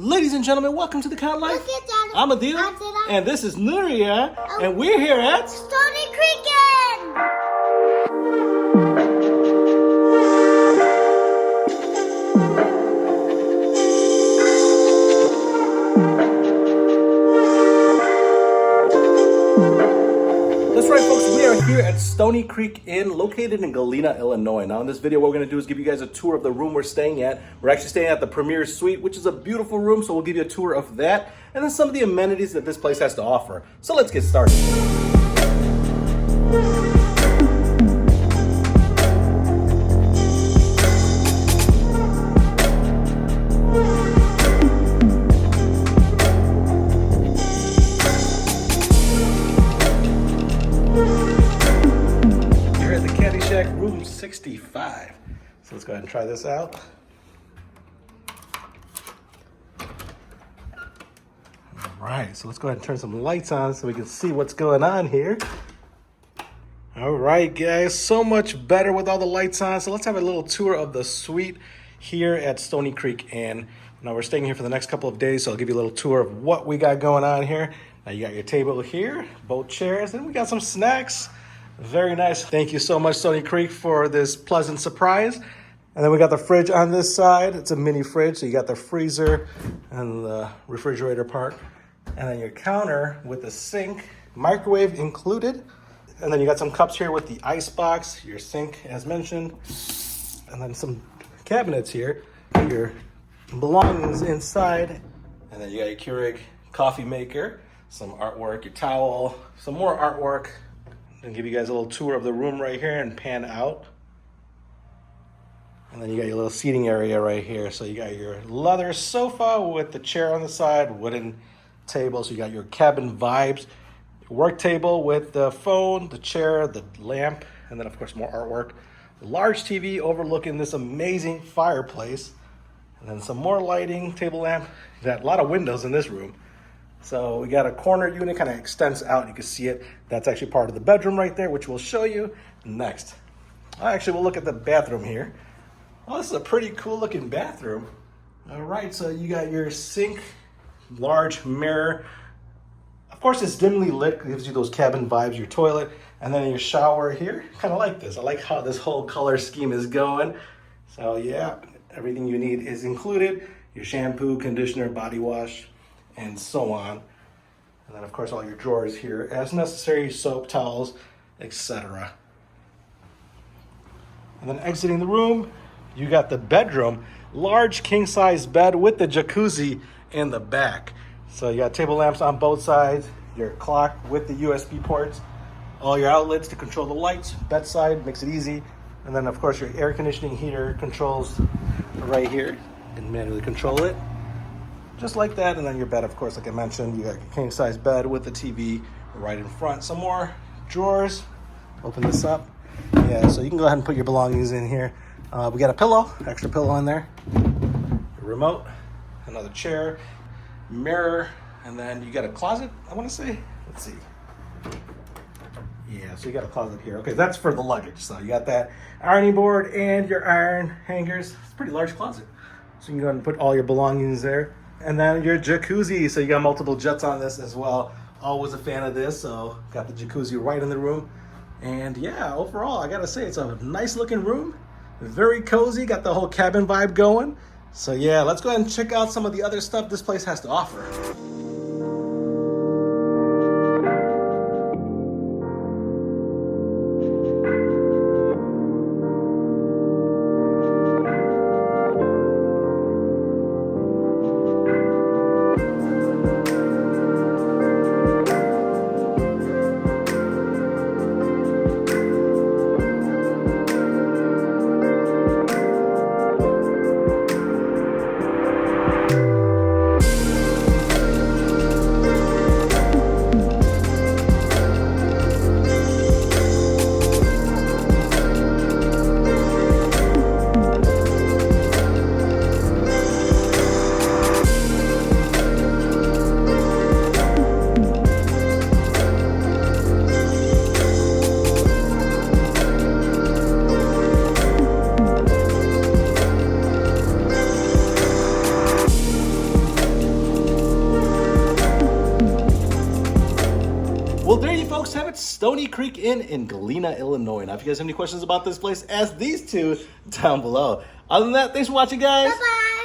Ladies and gentlemen, welcome to the Count Life. I'm Adil, and this is Nuria, and we're here at Stoney Creek Inn. That's right, folks. We are here at Stoney Creek Inn, located in Galena, Illinois. Now, in this video, what we're going to do is give you guys a tour of the room we're staying at. We're actually staying at the Premier Suite, which is a beautiful room, so we'll give you a tour of that, and then some of the amenities that this place has to offer. So let's get started. Room 65. So let's go ahead and try this out. All right, so let's go ahead and turn some lights on so we can see what's going on here. All right, guys, so much better with all the lights on. So let's have a little tour of the suite here at Stoney Creek Inn. Now we're staying here for the next couple of days, so I'll give you a little tour of what we got going on here. Now you got your table here, both chairs, and we got some snacks. Very nice. Thank you so much, Stoney Creek, for this pleasant surprise. And then we got the fridge on this side. It's a mini fridge, so you got the freezer and the refrigerator part. And then your counter with the sink, microwave included. And then you got some cups here with the ice box, your sink, as mentioned. And then some cabinets here, put your belongings inside. And then you got your Keurig coffee maker, some artwork, your towel, some more artwork. And give you guys a little tour of the room right here and pan out. And then you got your little seating area right here. So you got your leather sofa with the chair on the side, wooden table. So you got your cabin vibes, your work table with the phone, the chair, the lamp, and then of course more artwork. Large TV overlooking this amazing fireplace. And then some more lighting, table lamp. You got a lot of windows in this room. So we got a corner unit, kind of extends out. You can see it. That's actually part of the bedroom right there, which we'll show you next. Actually, we'll look at the bathroom here. Oh, this is a pretty cool looking bathroom. All right, so you got your sink, large mirror. Of course, it's dimly lit, gives you those cabin vibes, your toilet, and then your shower here. Kind of like this. I like how this whole color scheme is going. So yeah, everything you need is included. Your shampoo, conditioner, body wash, and so on. And then of course all your drawers here as necessary, soap, towels, etc. And then exiting the room, you got the bedroom, large king size bed with the jacuzzi in the back. So you got table lamps on both sides, your clock with the USB ports, all your outlets to control the lights, bedside, makes it easy. And then of course your air conditioning heater controls right here. You can manually control it. Just like that, and then your bed, of course, like I mentioned, you got your king-size bed with the TV right in front. Some more drawers. Open this up. Yeah, so you can go ahead and put your belongings in here. We got a pillow, extra pillow in there. A remote, another chair, mirror, and then you got a closet, I want to say. Let's see. Yeah, so you got a closet here. Okay, that's for the luggage. So you got that ironing board and your iron hangers. It's a pretty large closet. So you can go ahead and put all your belongings there. And then your jacuzzi, so you got multiple jets on this as well. Always a fan of this, so got the jacuzzi right in the room. And yeah, overall, I gotta say, it's a nice looking room. Very cozy, got the whole cabin vibe going. So yeah, let's go ahead and check out some of the other stuff this place has to offer. Well, there you folks have it, Stoney Creek Inn in Galena, Illinois. Now, if you guys have any questions about this place, ask these two down below. Other than that, thanks for watching, guys. Bye-bye.